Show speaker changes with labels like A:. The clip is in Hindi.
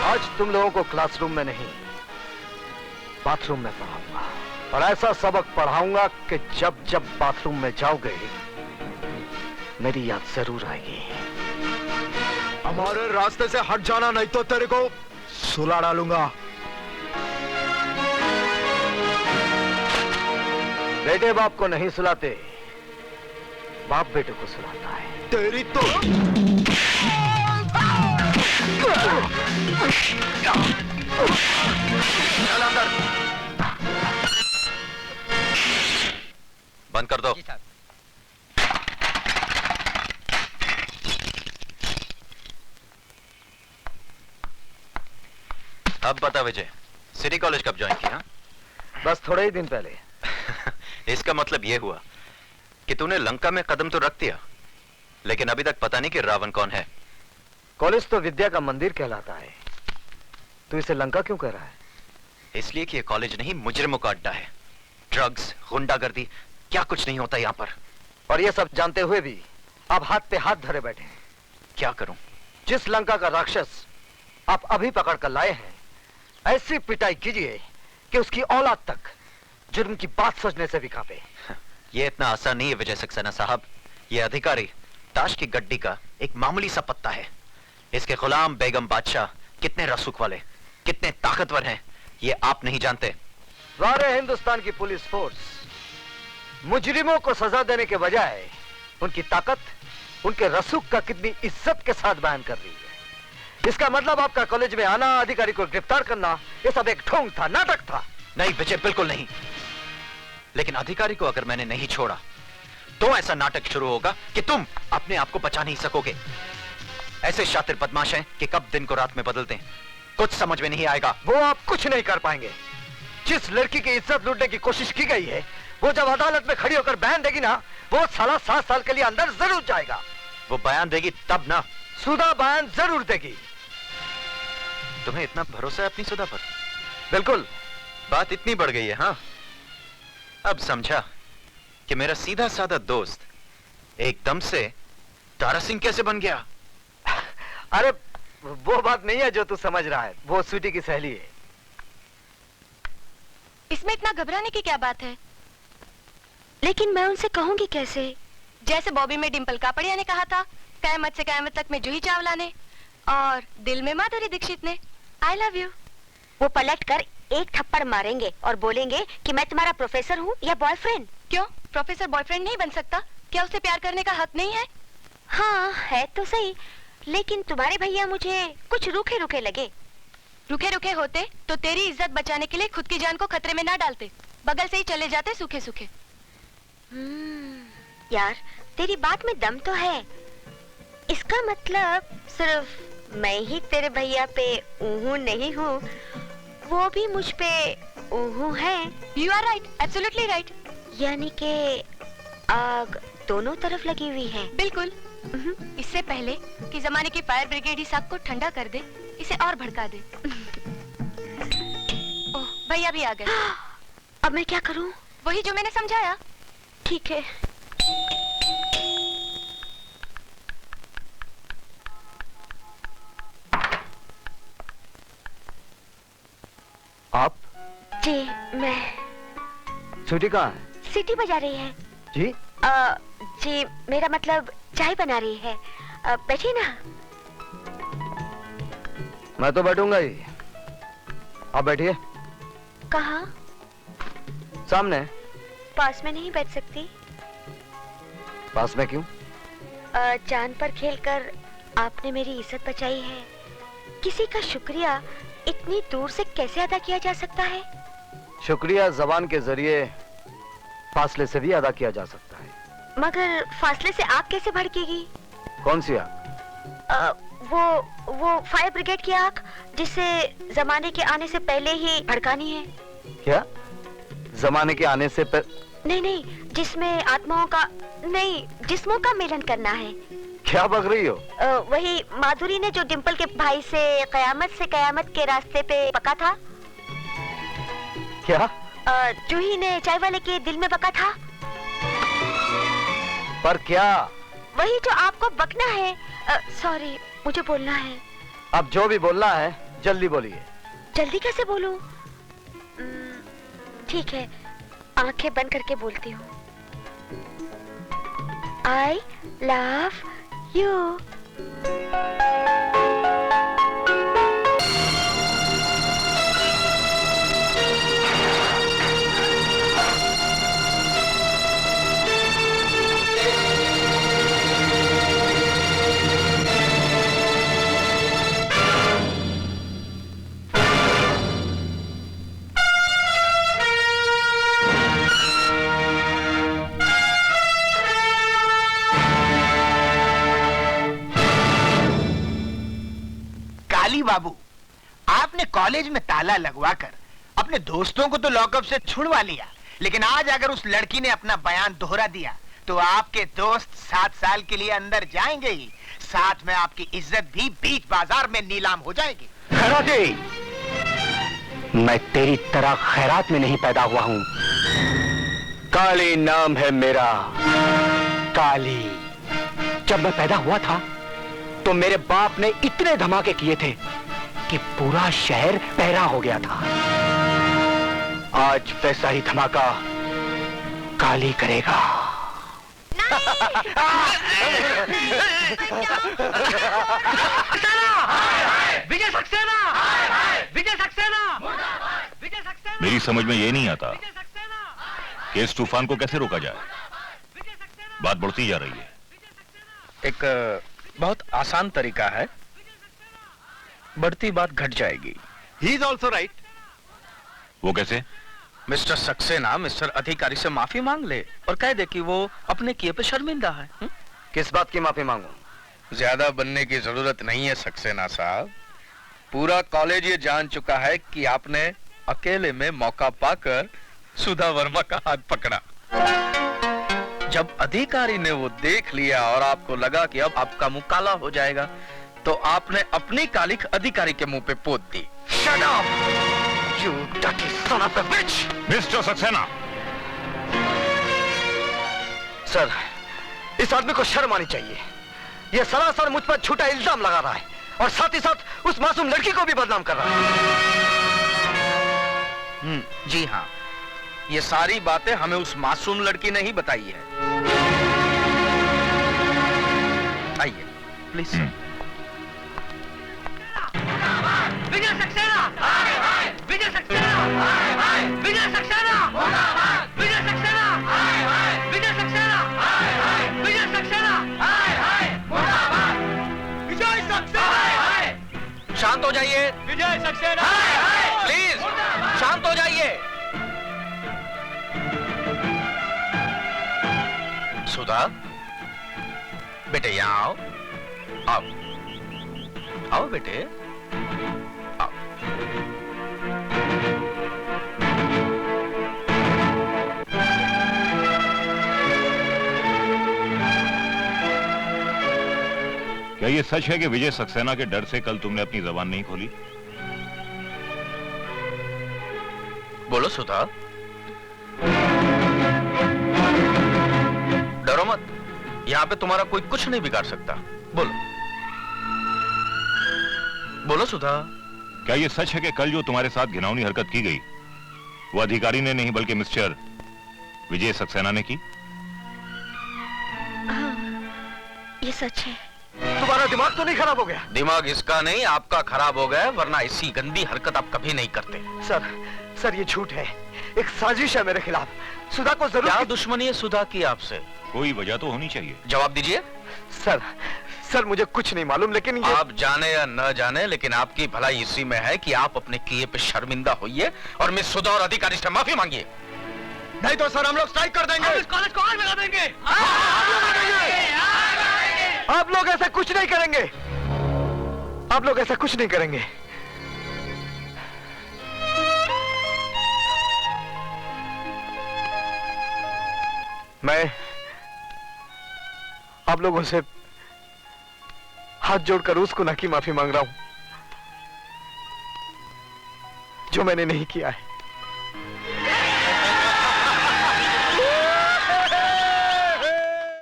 A: आज तुम लोगों को क्लासरूम में नहीं, बाथरूम में पढ़ाऊंगा, और ऐसा सबक पढ़ाऊंगा कि जब जब बाथरूम में जाओगे मेरी याद जरूर आएगी।
B: हमारे रास्ते से हट जाना, नहीं तो तेरे को सुला डालूंगा।
A: बेटे बाप को नहीं सुलाते, बाप बेटे को सुलाता है।
B: तेरी तो
C: चल अंदर। बंद कर दो। अब बता विजय, सिटी कॉलेज कब ज्वाइन किया?
A: बस थोड़े ही दिन पहले।
C: इसका मतलब यह हुआ कि तूने लंका में कदम तो रख दिया, लेकिन अभी तक पता नहीं कि रावण कौन है।
A: कॉलेज तो विद्या का मंदिर कहलाता है, तू इसे लंका क्यों कह रहा है?
C: इसलिए कि यह कॉलेज नहीं, मुजरिमों का अड्डा है। ड्रग्स, गुंडागर्दी, क्या कुछ नहीं होता यहां पर।
A: और ये सब जानते हुए भी आप हाथ पे हाथ धरे बैठे हैं।
C: क्या करूं?
A: जिस लंका का राक्षस आप अभी पकड़ कर लाए हैं, ऐसी पिटाई कीजिए कि उसकी औलाद तक जुर्म की बात सोचने से भी कांपे।
C: यह इतना आसान नहीं है विजय सक्सेना साहब। यह अधिकारी ताश की गड्डी का एक मामूली सा पत्ता है। इसके गुलाम बेगम बादशाह कितने रसूख वाले, कितने ताकतवर हैं, ये आप नहीं जानते।
A: सारे हिंदुस्तान की पुलिस फोर्स मुजरिमों को सजा देने के बजाय उनकी ताकत, उनके रसूख का कितनी इज्जत के साथ बयान कर रही है। इसका मतलब आपका कॉलेज में आना, अधिकारी को गिरफ्तार करना, ये सब एक ढोंग था, नाटक था।
C: नहीं विजय, बिल्कुल नहीं। लेकिन अधिकारी को अगर मैंने नहीं छोड़ा तो ऐसा नाटक शुरू होगा कि तुम अपने आप को बचा नहीं सकोगे। ऐसे शातिर बदमाश हैं कि कब दिन को रात में बदलते हैं, कुछ समझ में नहीं आएगा।
A: वो आप कुछ नहीं कर पाएंगे। जिस लड़की की इज्जत लूटने की कोशिश की गई है, वो जब अदालत में खड़ी होकर बयान देगी ना, वो साला 7 साल के लिए अंदर जरूर जाएगा।
C: वो बयान देगी तब ना।
A: सुधा बयान जरूर देगी।
C: तुम्हें इतना भरोसा है अपनी सुधा पर?
A: बिल्कुल।
C: बात इतनी बढ़ गई है। हाँ, अब समझा कि मेरा सीधा साधा दोस्त एकदम से तारा सिंह कैसे बन गया।
A: अरे वो बात नहीं है जो तू समझ रहा है, वो स्वीटी की सहेली है।
D: इसमें इतना घबराने की क्या बात है? लेकिन मैं उनसे कहूंगी कैसे? जैसे बॉबी में डिंपल कापड़िया ने कहा था, कयामत से कयामत तक में जूही चावला ने, और दिल में माधुरी दीक्षित ने, आई लव यू।
E: वो पलट कर एक थप्पड़ मारेंगे और बोलेंगे कि मैं तुम्हारा प्रोफेसर हूँ या बॉयफ्रेंड।
D: क्यों, प्रोफेसर बॉयफ्रेंड नहीं बन सकता? क्या उसे प्यार करने का हक नहीं है?
E: हाँ है तो सही, लेकिन तुम्हारे भैया मुझे कुछ रूखे रूखे लगे।
D: रुके रुके होते तो तेरी इज्जत बचाने के लिए खुद की जान को खतरे में ना डालते, बगल से ही चले जाते सूखे सूखे।
E: यार तेरी बात में दम तो है। इसका मतलब सिर्फ मैं ही तेरे भैया पे ऊहू नहीं हूँ, वो भी मुझ पे ऊहू है।
D: You are right, absolutely right.
E: यानी कि आग दोनोह तरफ लगी हुई है।
D: बिल्कुल। इससे पहले कि जमाने की फायर ब्रिगेड इस आग को ठंडा कर दे, इसे और भड़का दे। ओह, भैया भी आ गए।
E: अब मैं क्या करूं?
D: वही जो मैंने समझाया।
E: ठीक है।
A: आप?
E: जी मैं।
A: स्वीटी कहाँ है?
E: सीटी बजा रही है।
A: जी?
E: जी मेरा मतलब चाय बना रही है। बैठिए ना।
A: मैं तो बैठूंगा ही, आप बैठिए।
E: कहाँ?
A: सामने।
E: पास में नहीं बैठ सकती?
A: पास में क्यों?
E: जान पर खेलकर आपने मेरी इज्जत बचाई है। किसी का शुक्रिया इतनी दूर से कैसे अदा किया जा सकता है?
A: शुक्रिया जबान के जरिए फासले से भी अदा किया जा सकता है।
E: मगर फासले से आग कैसे भड़केगी?
A: कौन सी आग?
E: वो फायर ब्रिगेड की आग, जिसे जमाने के आने से पहले ही भड़कानी है।
A: क्या? जमाने के आने से
E: नहीं, जिसमें आत्माओं का नहीं, जिस्मों का मिलन करना है।
A: क्या बक रही हो?
E: वही माधुरी ने जो डिंपल के भाई से कयामत के रास्ते पे पका था।
A: क्या?
E: जूही ने चाय वाले के दिल में बका था।
A: पर क्या?
E: वही जो आपको बकना है। सॉरी, मुझे बोलना है।
A: अब जो भी बोलना है जल्दी बोलिए।
E: जल्दी कैसे बोलूं? ठीक है, आंखें बंद करके बोलती हूँ। I love you.
F: काली बाबू, आपने कॉलेज में ताला लगवाकर अपने दोस्तों को तो लॉकअप से छुड़वा लिया, लेकिन आज अगर उस लड़की ने अपना बयान दोहरा दिया तो आपके दोस्त 7 साल के लिए अंदर जाएंगे ही, साथ में आपकी इज्जत भी बीच बाजार में नीलाम हो जाएगी।
G: खैराती, मैं तेरी तरह खैरात में नहीं पैदा हुआ हूं। काली नाम है मेरा, काली। जब मैं पैदा हुआ था तो मेरे बाप ने इतने धमाके किए थे कि पूरा शहर पहरा हो गया था। आज वैसा ही धमाका काली करेगा।
A: विजय सक्सेना! विजय सक्सेना! विजय सक्सेना!
H: मेरी समझ में ये नहीं आता कि इस तूफान को कैसे रोका जाए। बात बढ़ती जा रही है।
I: एक बहुत आसान तरीका है, बढ़ती बात घट जाएगी।
B: He is also right.
H: वो कैसे?
I: मिस्टर सक्सेना मिस्टर अधिकारी से माफी मांग ले और कह दे कि वो अपने किए पे शर्मिंदा है।
A: किस बात की माफी मांगूं?
I: ज्यादा बनने की जरूरत नहीं है सक्सेना साहब। पूरा कॉलेज ये जान चुका है कि आपने अकेले में मौका पाकर सुधा वर्मा का हाथ पकड़ा। जब अधिकारी ने वो देख लिया और आपको लगा कि अब आपका मुंह काला हो जाएगा, तो आपने अपनी कालिख अधिकारी के मुंह पे पोत दी।
A: Shut up! You dirty son of a bitch!
H: Mister Saxena!
A: Sir, इस आदमी को शर्म आनी चाहिए। यह सरासर मुझ पर झूठा इल्जाम लगा रहा है और साथ ही साथ उस मासूम लड़की को भी बदनाम कर रहा है।
I: जी हाँ, ये सारी बातें हमें उस मासूम लड़की ने ही बताई है। आइए प्लीज।
A: विजय सक्सेना! विजय सक्सेना! विजय सक्सेना! विजय सक्सेना! विजय सक्सेना! विजय सक्सेना! विजय सक्सेना!
I: शांत हो जाइए।
A: विजय सक्सेना!
I: प्लीज शांत हो जाइए। सुधा, बेटे यहाँ आओ। आओ आओ बेटे, आओ।
H: क्या ये सच है कि विजय सक्सेना के डर से कल तुमने अपनी जबान नहीं खोली?
I: बोलो सुधा। डरो मत, यहाँ पे तुम्हारा कोई कुछ नहीं बिगाड़ सकता। बोलो बोलो सुधा।
H: क्या ये सच है कि कल जो तुम्हारे साथ घिनौनी हरकत की गई वो अधिकारी ने नहीं बल्कि मिस्टर विजय सक्सेना ने की?
E: हाँ, ये सच है।
A: तुम्हारा दिमाग तो नहीं खराब हो गया?
I: दिमाग इसका नहीं आपका खराब हो गया, वरना ऐसी गंदी हरकत आप कभी नहीं करते।
A: सर ये झूठ है, एक साजिश है मेरे खिलाफ। सुधा को जरूर।
I: क्या दुश्मनी है सुधा की आपसे?
H: कोई वजह तो होनी चाहिए।
I: जवाब दीजिए।
A: सर मुझे कुछ नहीं मालूम, लेकिन ये...
I: आप जाने या न जाने, लेकिन आपकी भलाई इसी में है कि आप अपने किए पे शर्मिंदा होइए और मिस सुधा और अधिकारी से माफी मांगिए।
B: नहीं तो सर हम लोग स्ट्राइक कर देंगे।
A: इस कॉलेज को आग लगा देंगे। आप लोग ऐसा कुछ नहीं करेंगे। आप लोग ऐसा कुछ नहीं करेंगे। मैं आप लोगों से हाथ जोड़कर उस गुनाह की माफी मांग रहा हूं जो मैंने नहीं किया है।